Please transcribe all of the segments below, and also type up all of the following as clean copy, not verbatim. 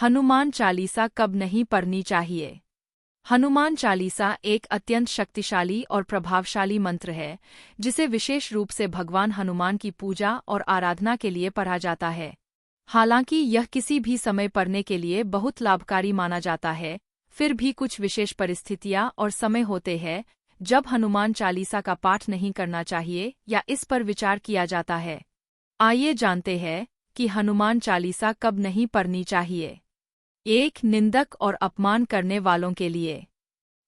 हनुमान चालीसा कब नहीं पढ़नी चाहिए? हनुमान चालीसा एक अत्यंत शक्तिशाली और प्रभावशाली मंत्र है, जिसे विशेष रूप से भगवान हनुमान की पूजा और आराधना के लिए पढ़ा जाता है। हालांकि यह किसी भी समय पढ़ने के लिए बहुत लाभकारी माना जाता है, फिर भी कुछ विशेष परिस्थितियां और समय होते हैं जब हनुमान चालीसा का पाठ नहीं करना चाहिए या इस पर विचार किया जाता है। आइए जानते हैं कि हनुमान चालीसा कब नहीं पढ़नी चाहिए। 1. निंदक और अपमान करने वालों के लिए।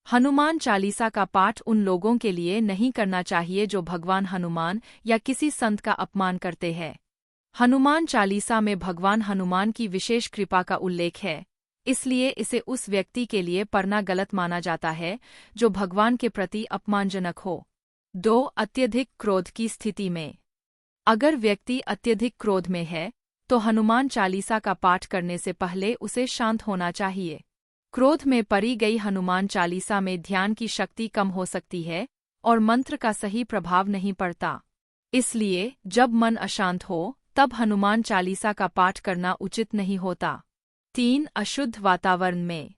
हनुमान चालीसा का पाठ उन लोगों के लिए नहीं करना चाहिए जो भगवान हनुमान या किसी संत का अपमान करते हैं। हनुमान चालीसा में भगवान हनुमान की विशेष कृपा का उल्लेख है, इसलिए इसे उस व्यक्ति के लिए पढ़ना गलत माना जाता है जो भगवान के प्रति अपमानजनक हो। 2. अत्यधिक क्रोध की स्थिति में। अगर व्यक्ति अत्यधिक क्रोध में है तो हनुमान चालीसा का पाठ करने से पहले उसे शांत होना चाहिए। क्रोध में पढ़ी गई हनुमान चालीसा में ध्यान की शक्ति कम हो सकती है और मंत्र का सही प्रभाव नहीं पड़ता। इसलिए जब मन अशांत हो तब हनुमान चालीसा का पाठ करना उचित नहीं होता। 3. अशुद्ध वातावरण में।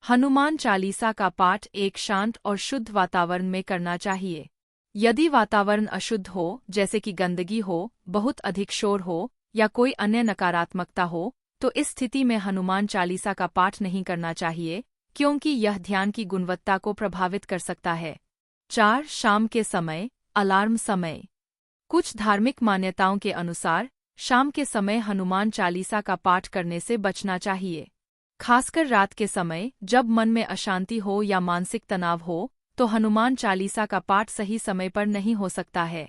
हनुमान चालीसा का पाठ एक शांत और शुद्ध वातावरण में करना चाहिए। यदि वातावरण अशुद्ध हो, जैसे कि गंदगी हो, बहुत अधिक शोर हो या कोई अन्य नकारात्मकता हो, तो इस स्थिति में हनुमान चालीसा का पाठ नहीं करना चाहिए, क्योंकि यह ध्यान की गुणवत्ता को प्रभावित कर सकता है। 4. शाम के समय, अलार्म समय। कुछ धार्मिक मान्यताओं के अनुसार शाम के समय हनुमान चालीसा का पाठ करने से बचना चाहिए। खासकर रात के समय जब मन में अशांति हो या मानसिक तनाव हो, तो हनुमान चालीसा का पाठ सही समय पर नहीं हो सकता है।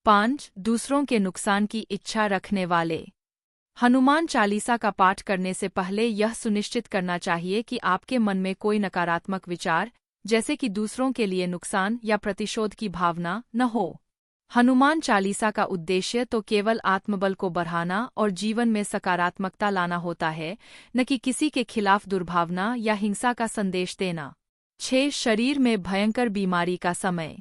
5. दूसरों के नुकसान की इच्छा रखने वाले। हनुमान चालीसा का पाठ करने से पहले यह सुनिश्चित करना चाहिए कि आपके मन में कोई नकारात्मक विचार, जैसे कि दूसरों के लिए नुकसान या प्रतिशोध की भावना, न हो। हनुमान चालीसा का उद्देश्य तो केवल आत्मबल को बढ़ाना और जीवन में सकारात्मकता लाना होता है, न कि किसी के खिलाफ दुर्भावना या हिंसा का संदेश देना। 6. शरीर में भयंकर बीमारी का समय।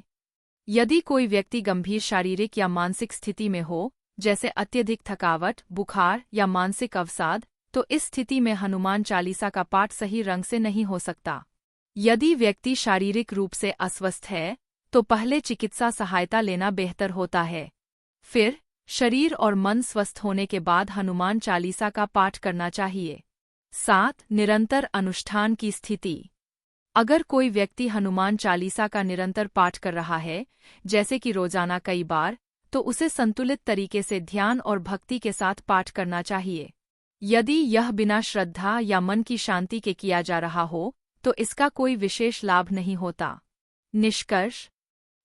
यदि कोई व्यक्ति गंभीर शारीरिक या मानसिक स्थिति में हो, जैसे अत्यधिक थकावट, बुखार या मानसिक अवसाद, तो इस स्थिति में हनुमान चालीसा का पाठ सही रंग से नहीं हो सकता। यदि व्यक्ति शारीरिक रूप से अस्वस्थ है, तो पहले चिकित्सा सहायता लेना बेहतर होता है। फिर शरीर और मन स्वस्थ होने के बाद हनुमान चालीसा का पाठ करना चाहिए। 7. निरंतर अनुष्ठान की स्थिति। अगर कोई व्यक्ति हनुमान चालीसा का निरंतर पाठ कर रहा है, जैसे कि रोजाना कई बार, तो उसे संतुलित तरीके से ध्यान और भक्ति के साथ पाठ करना चाहिए। यदि यह बिना श्रद्धा या मन की शांति के किया जा रहा हो, तो इसका कोई विशेष लाभ नहीं होता। निष्कर्ष: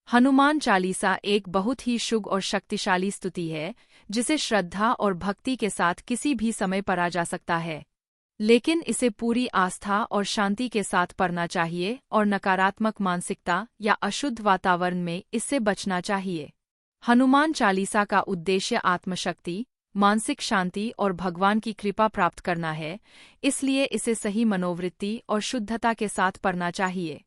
हनुमान चालीसा एक बहुत ही शुभ और शक्तिशाली स्तुति है, जिसे श्रद्धा और भक्ति के साथ किसी भी समय पढ़ा जा सकता है। लेकिन इसे पूरी आस्था और शांति के साथ पढ़ना चाहिए और नकारात्मक मानसिकता या अशुद्ध वातावरण में इससे बचना चाहिए। हनुमान चालीसा का उद्देश्य आत्मशक्ति, मानसिक शांति और भगवान की कृपा प्राप्त करना है, इसलिए इसे सही मनोवृत्ति और शुद्धता के साथ पढ़ना चाहिए।